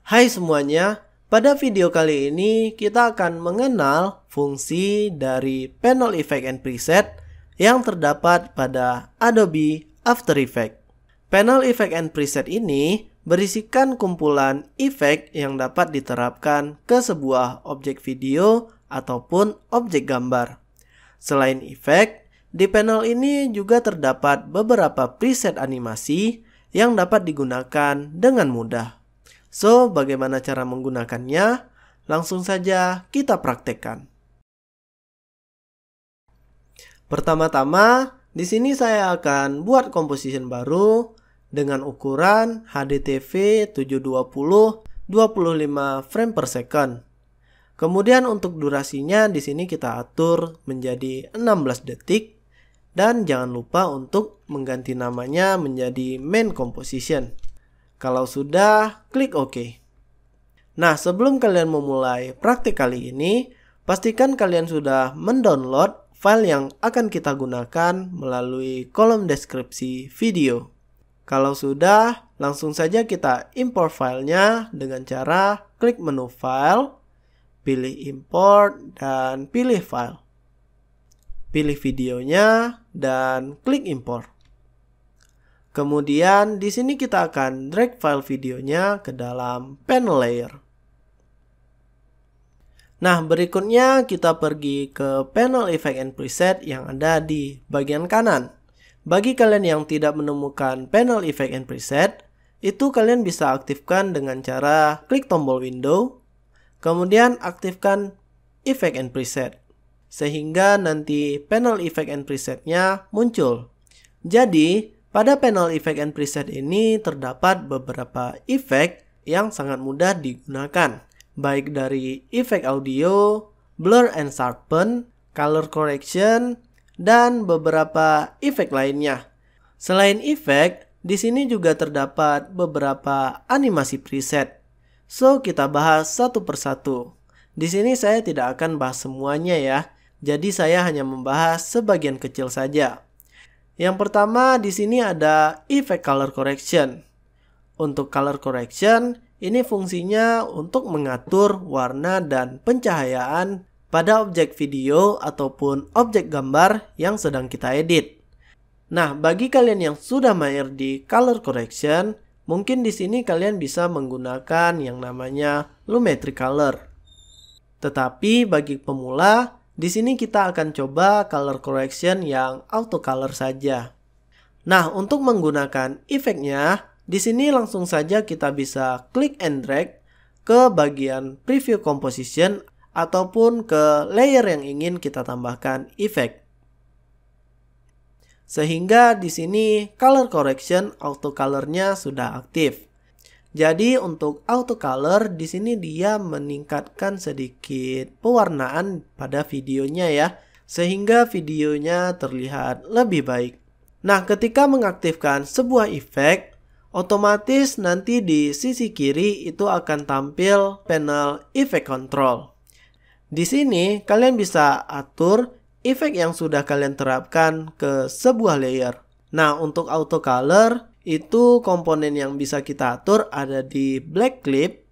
Hai semuanya, pada video kali ini kita akan mengenal fungsi dari panel effect and preset yang terdapat pada Adobe After Effects. Panel effect and preset ini berisikan kumpulan efek yang dapat diterapkan ke sebuah objek video ataupun objek gambar. Selain efek, di panel ini juga terdapat beberapa preset animasi yang dapat digunakan dengan mudah. So, bagaimana cara menggunakannya? Langsung saja kita praktekkan. Pertama-tama, di sini saya akan buat composition baru dengan ukuran HDTV 720 25 frame per second. Kemudian untuk durasinya di sini kita atur menjadi 16 detik dan jangan lupa untuk mengganti namanya menjadi main composition. Kalau sudah, klik OK. Nah, sebelum kalian memulai praktik kali ini, pastikan kalian sudah mendownload file yang akan kita gunakan melalui kolom deskripsi video. Kalau sudah, langsung saja kita import filenya dengan cara klik menu File, pilih Import, dan pilih File. Pilih videonya, dan klik Import. Kemudian di sini kita akan drag file videonya ke dalam panel layer. Nah, berikutnya kita pergi ke panel effect and preset yang ada di bagian kanan. Bagi kalian yang tidak menemukan panel effect and preset, itu kalian bisa aktifkan dengan cara klik tombol window, kemudian aktifkan effect and preset, sehingga nanti panel effect and presetnya muncul. Jadi, pada panel effect and preset ini terdapat beberapa efek yang sangat mudah digunakan, baik dari efek audio, blur and sharpen, color correction, dan beberapa efek lainnya. Selain efek, di sini juga terdapat beberapa animasi preset. So, kita bahas satu persatu. Di sini saya tidak akan bahas semuanya ya, jadi saya hanya membahas sebagian kecil saja. Yang pertama di sini ada efek color correction. Untuk color correction, ini fungsinya untuk mengatur warna dan pencahayaan pada objek video ataupun objek gambar yang sedang kita edit. Nah, bagi kalian yang sudah mahir di color correction, mungkin di sini kalian bisa menggunakan yang namanya Lumetri Color. Tetapi bagi pemula, di sini kita akan coba color correction yang auto color saja. Nah, untuk menggunakan efeknya, di sini langsung saja kita bisa klik and drag ke bagian preview composition ataupun ke layer yang ingin kita tambahkan efek. Sehingga di sini color correction auto color-nya sudah aktif. Jadi untuk auto color di sini dia meningkatkan sedikit pewarnaan pada videonya ya, sehingga videonya terlihat lebih baik. Nah, ketika mengaktifkan sebuah efek, otomatis nanti di sisi kiri itu akan tampil panel effect control. Di sini kalian bisa atur efek yang sudah kalian terapkan ke sebuah layer. Nah, untuk auto color itu komponen yang bisa kita atur ada di black clip,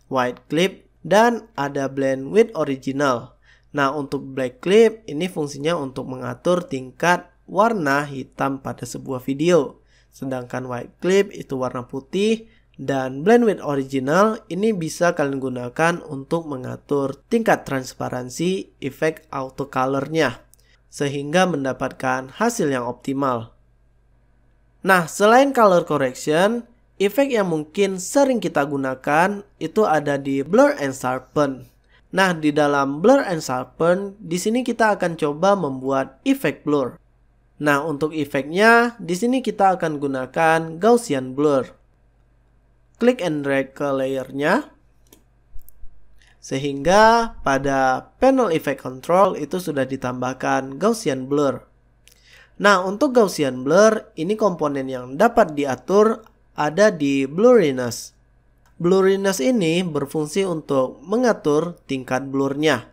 white clip, dan ada blend with original. Nah, untuk black clip ini fungsinya untuk mengatur tingkat warna hitam pada sebuah video. Sedangkan white clip itu warna putih, dan blend with original ini bisa kalian gunakan untuk mengatur tingkat transparansi efek auto color-nya, sehingga mendapatkan hasil yang optimal. Nah, selain color correction, efek yang mungkin sering kita gunakan itu ada di blur and sharpen. Nah, di dalam blur and sharpen, di sini kita akan coba membuat efek blur. Nah, untuk efeknya, di sini kita akan gunakan Gaussian blur. Klik and drag ke layernya, sehingga pada panel effect control itu sudah ditambahkan Gaussian blur. Nah, untuk Gaussian blur, ini komponen yang dapat diatur ada di blurriness. Blurriness ini berfungsi untuk mengatur tingkat blurnya.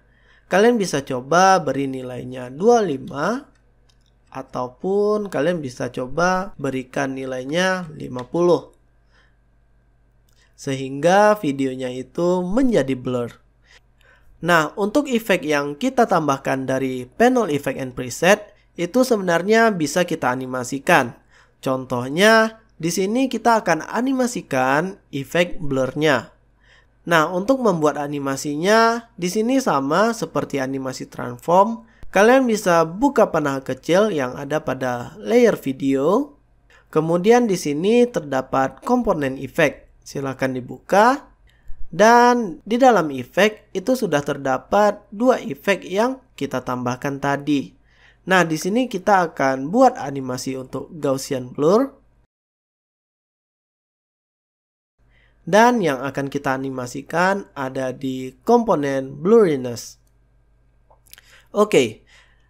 Kalian bisa coba beri nilainya 25, ataupun kalian bisa coba berikan nilainya 50. sehingga videonya itu menjadi blur. Nah, untuk efek yang kita tambahkan dari panel effect and preset itu sebenarnya bisa kita animasikan. Contohnya, di sini kita akan animasikan efek blurnya. Nah, untuk membuat animasinya, di sini sama seperti animasi transform. Kalian bisa buka panah kecil yang ada pada layer video. Kemudian di sini terdapat komponen efek. Silahkan dibuka. Dan di dalam efek itu sudah terdapat dua efek yang kita tambahkan tadi. Nah, di sini kita akan buat animasi untuk Gaussian blur. Dan yang akan kita animasikan ada di komponen blurriness. Oke,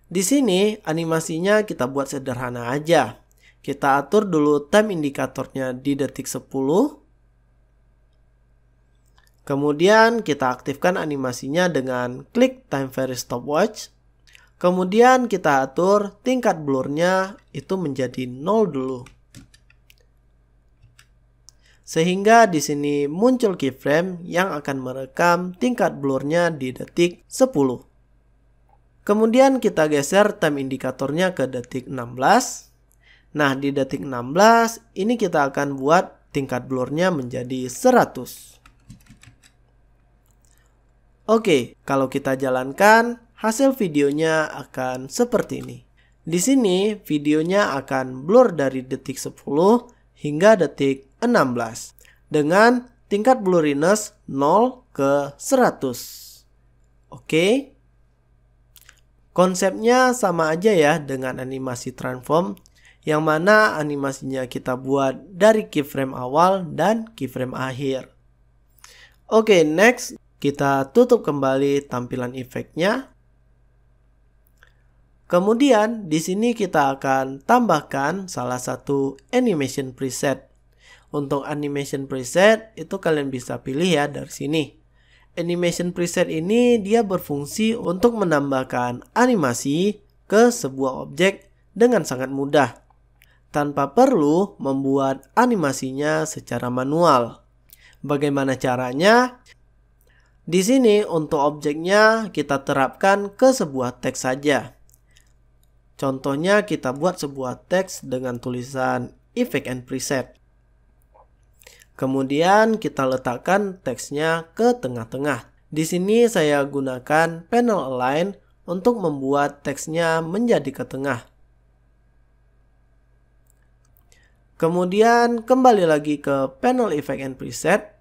di sini animasinya kita buat sederhana aja. Kita atur dulu time indikatornya di detik 10. Kemudian kita aktifkan animasinya dengan klik time varies stopwatch. Kemudian kita atur tingkat blurnya itu menjadi 0 dulu. Sehingga di sini muncul keyframe yang akan merekam tingkat blurnya di detik 10. Kemudian kita geser time indikatornya ke detik 16. Nah, di detik 16 ini kita akan buat tingkat blurnya menjadi 100. Oke, kalau kita jalankan, hasil videonya akan seperti ini. Di sini videonya akan blur dari detik 10 hingga detik 16 dengan tingkat blurriness 0 ke 100. Oke. Konsepnya sama aja ya dengan animasi transform, yang mana animasinya kita buat dari keyframe awal dan keyframe akhir. Oke, next kita tutup kembali tampilan efeknya. Kemudian di sini kita akan tambahkan salah satu animation preset. Untuk animation preset itu kalian bisa pilih ya dari sini. Animation preset ini dia berfungsi untuk menambahkan animasi ke sebuah objek dengan sangat mudah, tanpa perlu membuat animasinya secara manual. Bagaimana caranya? Di sini untuk objeknya kita terapkan ke sebuah teks saja. Contohnya kita buat sebuah teks dengan tulisan effect and preset. Kemudian kita letakkan teksnya ke tengah-tengah. Di sini saya gunakan panel align untuk membuat teksnya menjadi ke tengah. Kemudian kembali lagi ke panel effect and preset.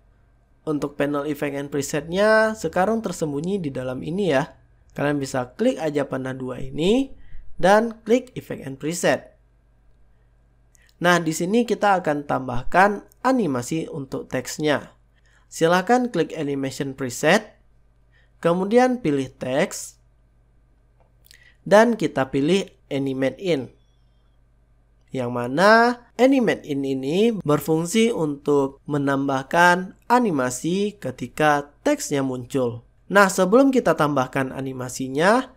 Untuk panel effect and presetnya sekarang tersembunyi di dalam ini ya. Kalian bisa klik aja panah 2 ini dan klik effect and preset. Nah, di sini kita akan tambahkan animasi untuk teksnya. Silahkan klik animation preset, kemudian pilih teks, dan kita pilih animate in. Yang mana animate in ini berfungsi untuk menambahkan animasi ketika teksnya muncul. Nah, sebelum kita tambahkan animasinya,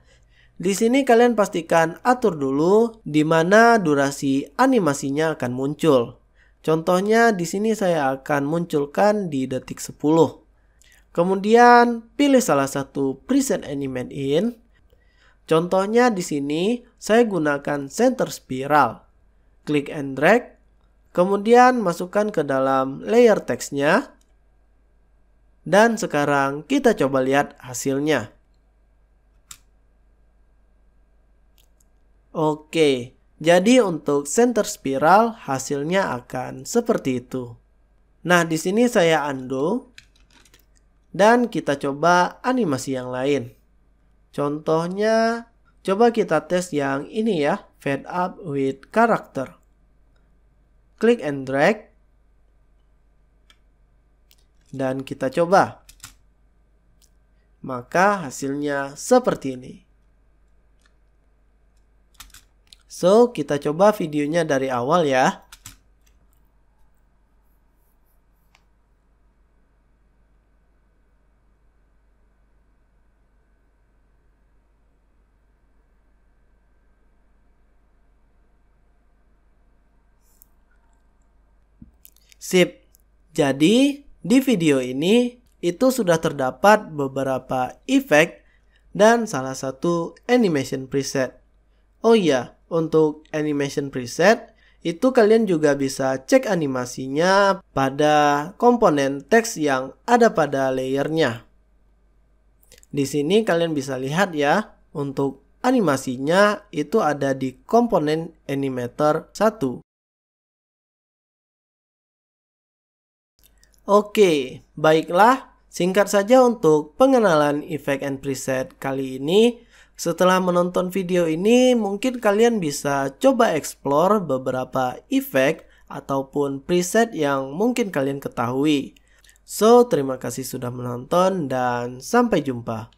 di sini kalian pastikan atur dulu di mana durasi animasinya akan muncul. Contohnya di sini saya akan munculkan di detik 10. Kemudian pilih salah satu preset animate in. Contohnya di sini saya gunakan center spiral. Klik and drag. Kemudian masukkan ke dalam layer teksnya. Dan sekarang kita coba lihat hasilnya. Oke, jadi untuk center spiral hasilnya akan seperti itu. Nah, di sini saya undo dan kita coba animasi yang lain. Contohnya, coba kita tes yang ini ya, fade up with character. Klik and drag dan kita coba. Maka hasilnya seperti ini. So, kita coba videonya dari awal ya. Sip. Jadi, Di video ini, itu sudah terdapat beberapa efek dan salah satu animation preset. Oh iya, untuk animation preset, itu kalian juga bisa cek animasinya pada komponen teks yang ada pada layernya. Di sini kalian bisa lihat ya, untuk animasinya itu ada di komponen animator 1. Oke, baiklah. Singkat saja untuk pengenalan efek and preset kali ini. Setelah menonton video ini, mungkin kalian bisa coba explore beberapa efek ataupun preset yang mungkin kalian ketahui. So, terima kasih sudah menonton dan sampai jumpa.